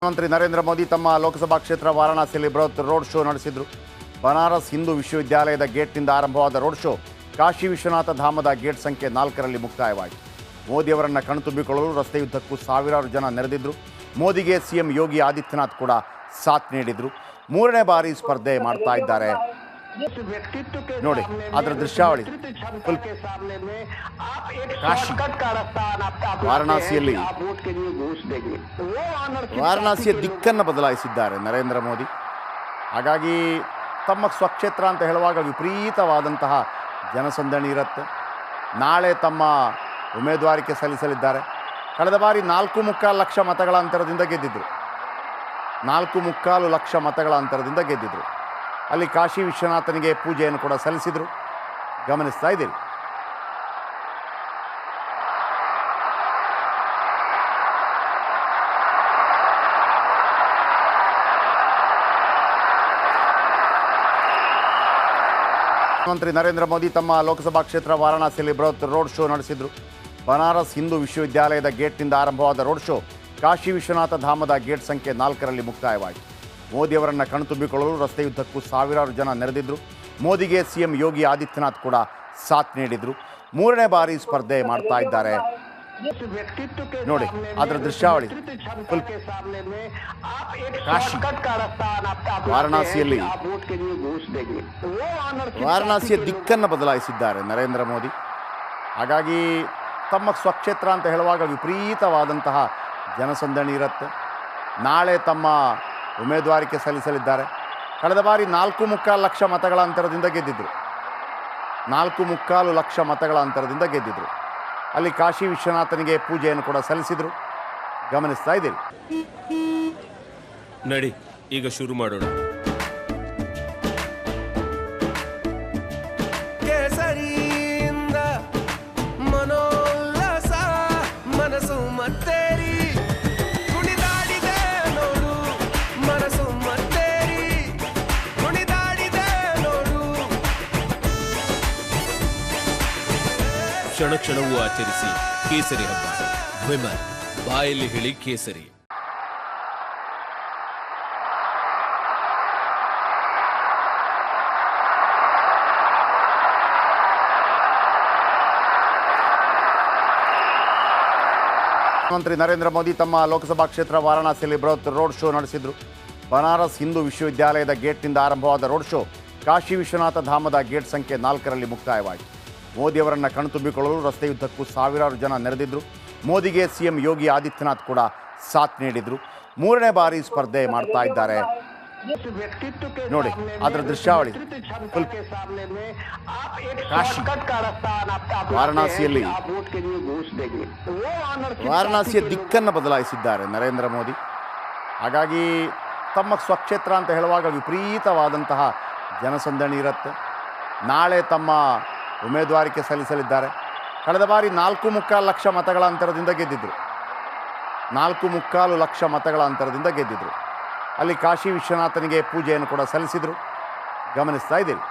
ಪ್ರಧಾನಮಂತ್ರಿ ನರೇಂದ್ರ ಮೋದಿ ತಮ್ಮ ಲೋಕಸಭಾ ಕ್ಷೇತ್ರ ವಾರಾಣಸಿಯಲ್ಲಿ ಬೃಹತ್ ರೋಡ್ ಶೋ ನಡೆಸಿದರು. ಬನಾರಸ್ ಹಿಂದೂ ವಿಶ್ವವಿದ್ಯಾಲಯದ ಗೇಟ್ನಿಂದ ಆರಂಭವಾದ ರೋಡ್ ಶೋ ಕಾಶಿ ವಿಶ್ವನಾಥ ಧಾಮದ ಗೇಟ್ ಸಂಖ್ಯೆ 4ರಲ್ಲಿ ಮುಕ್ತಾಯವಾಯಿತು. ಮೋದಿಯವರನ್ನು ಕಣ್ತುಂಬಿಕೊಳ್ಳಲು ರಸ್ತೆಯುದ್ದಕ್ಕೂ ಸಾವಿರಾರು ಜನ ನೆರೆದಿದ್ದರು. ಮೋದಿಗೆ ಸಿಎಂ ಯೋಗಿ ಆದಿತ್ಯನಾಥ್ ಕೂಡ ಸಾಥ್ ನೀಡಿದರು. 3ನೇ ಬಾರಿ ಸ್ಪರ್ಧೆ ಮಾಡ್ತಾ ಇದ್ದಾರೆ. ನೋಡಿ ಅದರ ದೃಶ್ಯಾವಳಿ. ಕಾಶಿ ವಾರಣಾಸಿಯ ದಿಕ್ಕನ್ನು ಬದಲಾಯಿಸಿದ್ದಾರೆ ನರೇಂದ್ರ ಮೋದಿ. ಹಾಗಾಗಿ ತಮ್ಮ ಸ್ವಕ್ಷೇತ್ರ ಅಂತ ಹೇಳುವಾಗ ವಿಪರೀತವಾದಂತಹ ಜನಸಂದಣಿ ಇರುತ್ತೆ. ನಾಳೆ ತಮ್ಮ ಉಮೇದುವಾರಿಕೆ ಸಲ್ಲಿಸಲಿದ್ದಾರೆ. ಕಳೆದ ಬಾರಿ 4.25 ಲಕ್ಷ ಮತಗಳ ಅಂತರದಿಂದ ಗೆದ್ದಿದ್ದರು. 4.25 ಲಕ್ಷ ಮತಗಳ ಅಂತರದಿಂದ ಗೆದ್ದಿದ್ದರು. ಅಲ್ಲಿ ಕಾಶಿ ವಿಶ್ವನಾಥನಿಗೆ ಪೂಜೆಯನ್ನು ಕೂಡ ಸಲ್ಲಿಸಿದರು. ಗಮನಿಸ್ತಾ ಇದ್ದೀರಿ. ಪ್ರಧಾನಮಂತ್ರಿ ನರೇಂದ್ರ ಮೋದಿ ತಮ್ಮ ಲೋಕಸಭಾ ಕ್ಷೇತ್ರ ವಾರಾಣಸಿಯಲ್ಲಿ ಬೃಹತ್ ರೋಡ್ ಶೋ ನಡೆಸಿದರು. ಬನಾರಸ್ ಹಿಂದೂ ವಿಶ್ವವಿದ್ಯಾಲಯದ ಗೇಟ್ನಿಂದ ಆರಂಭವಾದ ರೋಡ್ ಶೋ ಕಾಶಿ ವಿಶ್ವನಾಥ ಧಾಮದ ಗೇಟ್ ಸಂಖ್ಯೆ 4ರಲ್ಲಿ ಮುಕ್ತಾಯವಾಯಿತು. ಮೋದಿಯವರನ್ನು ಕಣ್ತುಂಬಿಕೊಳ್ಳಲು ರಸ್ತೆಯುದ್ದಕ್ಕೂ ಸಾವಿರಾರು ಜನ ನೆರೆದಿದ್ದರು. ಮೋದಿಗೆ ಸಿಎಂ ಯೋಗಿ ಆದಿತ್ಯನಾಥ್ ಕೂಡ ಸಾಥ್ ನೀಡಿದರು. 3ನೇ ಬಾರಿ ಸ್ಪರ್ಧೆ ಮಾಡ್ತಾ ಇದ್ದಾರೆ. ನೋಡಿ ಅದರ ದೃಶ್ಯಾವಳಿ. ಕಾಶಿ ವಾರಣಾಸಿಯ ದಿಕ್ಕನ್ನು ಬದಲಾಯಿಸಿದ್ದಾರೆ ನರೇಂದ್ರ ಮೋದಿ. ಹಾಗಾಗಿ ತಮ್ಮ ಸ್ವಕ್ಷೇತ್ರ ಅಂತ ಹೇಳುವಾಗ ವಿಪರೀತವಾದಂತಹ ಜನಸಂದಣಿ ಇರುತ್ತೆ. ನಾಳೆ ತಮ್ಮ ಉಮೇದುವಾರಿಕೆ ಸಲ್ಲಿಸಲಿದ್ದಾರೆ. ಕಳೆದ ಬಾರಿ 4.25 ಲಕ್ಷ ಮತಗಳ ಅಂತರದಿಂದ ಗೆದ್ದಿದ್ದರು. 4.25 ಲಕ್ಷ ಮತಗಳ ಅಂತರದಿಂದ ಗೆದ್ದಿದ್ದರು. ಅಲ್ಲಿ ಕಾಶಿ ವಿಶ್ವನಾಥನಿಗೆ ಪೂಜೆಯನ್ನು ಕೂಡ ಸಲ್ಲಿಸಿದರು. ಗಮನಿಸ್ತಾ ಇದ್ದೀರಿ. ನಡಿ ಈಗ ಶುರು ಮಾಡೋಣ. ಕೇಸರಿಯಿಂದ ಮನೋಲ್ಲಾಸ ಮನಸ್ಸು ಮತ್ತೇರಿ ಕುಣಿದಾಡಿದೆ ನೋಡು, ಮನಸ್ಸು ಮತ್ತೇರಿ ಕುಣಿದಾಡಿದೆ ನೋಡು. ಕ್ಷಣ ಕ್ಷಣವೂ ಆಚರಿಸಿ ಕೇಸರಿ ಹಬ್ಬ. ವಿಮಲ್ ಬಾಯಲ್ಲಿ ಹೇಳಿ ಕೇಸರಿ. ಪ್ರಧಾನಮಂತ್ರಿ ನರೇಂದ್ರ ಮೋದಿ ತಮ್ಮ ಲೋಕಸಭಾ ಕ್ಷೇತ್ರ ವಾರಾಣಸಿಯಲ್ಲಿ ಬೃಹತ್ ರೋಡ್ ಶೋ ನಡೆಸಿದರು. ಬನಾರಸ್ ಹಿಂದೂ ವಿಶ್ವವಿದ್ಯಾಲಯದ ಗೇಟ್ನಿಂದ ಆರಂಭವಾದ ರೋಡ್ ಶೋ ಕಾಶಿ ವಿಶ್ವನಾಥ ಧಾಮದ ಗೇಟ್ ಸಂಖ್ಯೆ 4ರಲ್ಲಿ ಮುಕ್ತಾಯವಾಯಿತು. ಮೋದಿಯವರನ್ನು ಕಣ್ತುಂಬಿಕೊಳ್ಳಲು ರಸ್ತೆಯುದ್ದಕ್ಕೂ ಸಾವಿರಾರು ಜನ ನೆರೆದಿದ್ದರು. ಮೋದಿಗೆ ಸಿಎಂ ಯೋಗಿ ಆದಿತ್ಯನಾಥ್ ಕೂಡ ಸಾಥ್ ನೀಡಿದರು. 3ನೇ ಬಾರಿ ಸ್ಪರ್ಧೆ ಮಾಡ್ತಾ ಇದ್ದಾರೆ. ನೋಡಿ ಅದರ ದೃಶ್ಯಾವಳಿ. ಕಾಶಿ ವಾರಣಾಸಿಯ ದಿಕ್ಕನ್ನು ಬದಲಾಯಿಸಿದ್ದಾರೆ ನರೇಂದ್ರ ಮೋದಿ. ಹಾಗಾಗಿ ತಮ್ಮ ಸ್ವಕ್ಷೇತ್ರ ಅಂತ ಹೇಳುವಾಗ ವಿಪರೀತವಾದಂತಹ ಜನಸಂದಣಿ ಇರುತ್ತೆ. ನಾಳೆ ತಮ್ಮ ಉಮೇದುವಾರಿಕೆ ಸಲ್ಲಿಸಲಿದ್ದಾರೆ. ಕಳೆದ ಬಾರಿ 4.25 ಲಕ್ಷ ಮತಗಳ ಅಂತರದಿಂದ ಗೆದ್ದಿದ್ದರು. 4.25 ಲಕ್ಷ ಮತಗಳ ಅಂತರದಿಂದ ಗೆದ್ದಿದ್ದರು. ಅಲ್ಲಿ ಕಾಶಿ ವಿಶ್ವನಾಥನಿಗೆ ಪೂಜೆಯನ್ನು ಕೂಡ ಸಲ್ಲಿಸಿದರು. ಗಮನಿಸ್ತಾ ಇದ್ದೀರಿ.